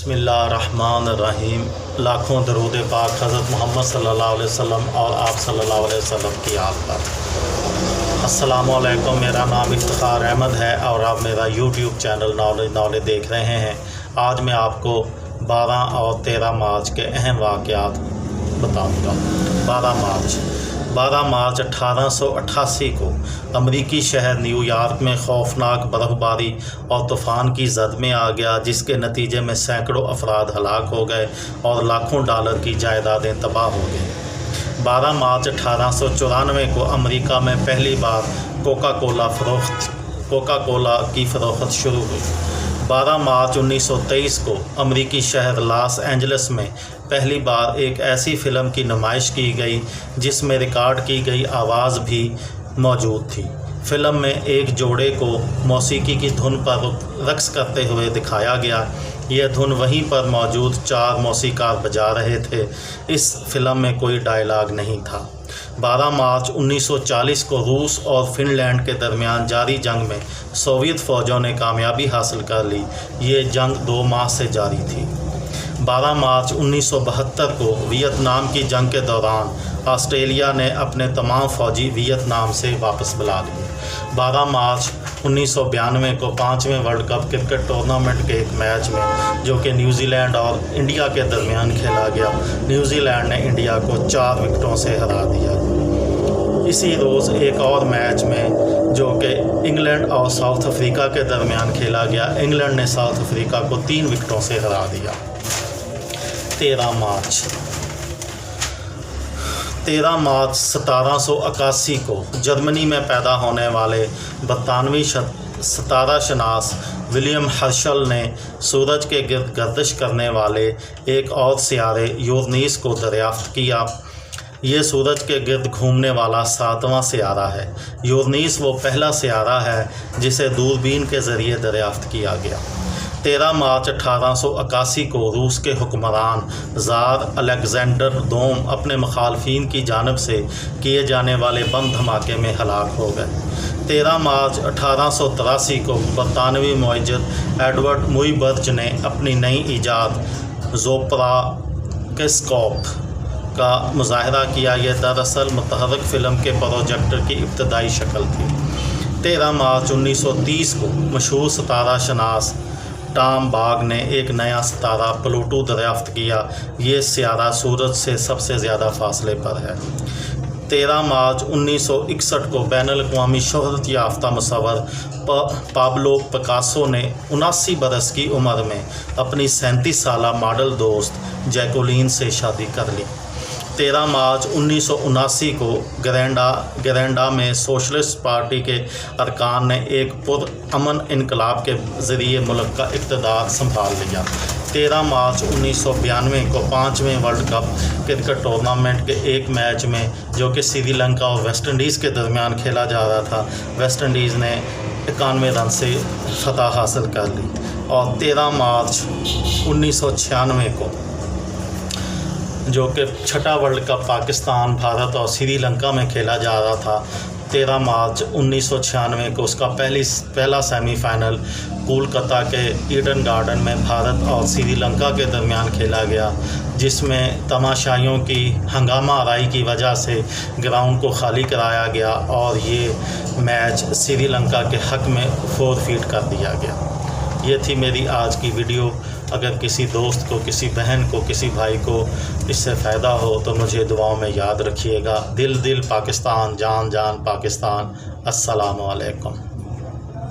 बिस्मिल्लाहिर्रहमानिर्रहीम। लाखों दरूद पाक हज़रत मोहम्मद सल्लल्लाहु अलैहि वसल्लम और आप सल्लल्लाहु अलैहि वसल्लम की याद पर। अस्सलामु अलैकुम। मेरा नाम इफ्तिखार अहमद है और आप मेरा यूट्यूब चैनल नॉलेज देख रहे हैं। आज मैं आपको 12 और 13 मार्च के अहम वाक़यात बताऊँगा। 12 मार्च 1888 को अमरीकी शहर न्यूयॉर्क में खौफनाक बर्फ़बारी और तूफ़ान की जद में आ गया, जिसके नतीजे में सैकड़ों अफराद हलाक हो गए और लाखों डॉलर की जायदादें तबाह हो गईं। 12 मार्च 1894 को अमेरिका में पहली बार कोका कोला की फ़रोख्त शुरू हुई। 12 मार्च 1923 को अमरीकी शहर लॉस एंजलिस में पहली बार एक ऐसी फ़िल्म की नुमाइश की गई जिसमें रिकॉर्ड की गई आवाज़ भी मौजूद थी। फ़िल्म में एक जोड़े को मौसीकी की धुन पर रक़्स करते हुए दिखाया गया। यह धुन वहीं पर मौजूद 4 मौसीकार बजा रहे थे। इस फ़िल्म में कोई डायलॉग नहीं था। 12 मार्च 1940 को रूस और फ़िनलैंड के दरमियान जारी जंग में सोवियत फ़ौजों ने कामयाबी हासिल कर ली। ये जंग 2 माह से जारी थी। 12 मार्च 1972 को वियतनाम की जंग के दौरान ऑस्ट्रेलिया ने अपने तमाम फ़ौजी वियतनाम से वापस बुला लिए। 12 मार्च 1992 को 5वें वर्ल्ड कप क्रिकेट टूर्नामेंट के एक मैच में, जो कि न्यूजीलैंड और इंडिया के दरमियान खेला गया, न्यूजीलैंड ने इंडिया को 4 विकेटों से हरा दिया। इसी रोज़ एक और मैच में, जो कि इंग्लैंड और साउथ अफ्रीका के दरमियान खेला गया, इंग्लैंड ने साउथ अफ्रीका को 3 विकेटों से हरा दिया। 13 मार्च 1781 को जर्मनी में पैदा होने वाले बरतानवी सिताराशनास विलियम हर्शल ने सूरज के गिर्द गर्दिश करने वाले एक और सियारे यूरेनस को दरियाफ्त किया। ये सूरज के गिर्द घूमने वाला 7वां सियारा है। यूरेनस वो पहला सियारा है जिसे दूरबीन के ज़रिए दरियाफ्त किया गया। 13 मार्च 1881 को रूस के हुक्मरान ज़ार अलेक्जेंडर दोम अपने मुखालफिन की जानब से किए जाने वाले बम धमाके में हलाक हो गए। 13 मार्च 1883 को बरतानवी मुइज़्ज़ एडवर्ड मुइबर्ज ने अपनी नई ईजाद ज़ोप्राकिस्कोप का मुज़ाहरा किया। यह दरअसल मुतहर्रिक फ़िल्म के प्रोजेक्टर की इब्तदाई शक्ल थी। 13 मार्च 1930 को मशहूर सितारा शनास टॉम बाग ने एक नया सितारा प्लूटो दरियाफ्त किया। ये सियारा सूरज से सबसे ज़्यादा फासले पर है। 13 मार्च 1961 को बैनुल-अक़वामी शोहरत याफ्ता मुसव्विर पाब्लो पिकासो ने 79 बरस की उम्र में अपनी 37 साला मॉडल दोस्त जैकुलीन से शादी कर ली। 13 मार्च 1979 को ग्रेनाडा में सोशलिस्ट पार्टी के अरकान ने एक पुरअमन इनकलाब के ज़रिए मुल्क का इक़्तिदार संभाल लिया। 13 मार्च 1992 को 5वें वर्ल्ड कप क्रिकेट टूर्नामेंट के एक मैच में, जो कि श्रीलंका और वेस्ट इंडीज़ के दरमियान खेला जा रहा था, वेस्ट इंडीज़ ने 91 रन से फतह हासिल कर ली। और 13 मार्च 1996 को, जो कि 6वां वर्ल्ड कप पाकिस्तान, भारत और श्रीलंका में खेला जा रहा था, 13 मार्च 1996 को उसका पहला सेमीफाइनल कोलकाता के ईडन गार्डन में भारत और श्रीलंका के दरमियान खेला गया, जिसमें तमाशाइयों की हंगामा आराई की वजह से ग्राउंड को खाली कराया गया और ये मैच श्रीलंका के हक़ में फोरफीट कर दिया गया। ये थी मेरी आज की वीडियो। अगर किसी दोस्त को, किसी बहन को, किसी भाई को इससे फ़ायदा हो तो मुझे दुआओं में याद रखिएगा। दिल पाकिस्तान, जान पाकिस्तान। अस्सलामु अलैकुम।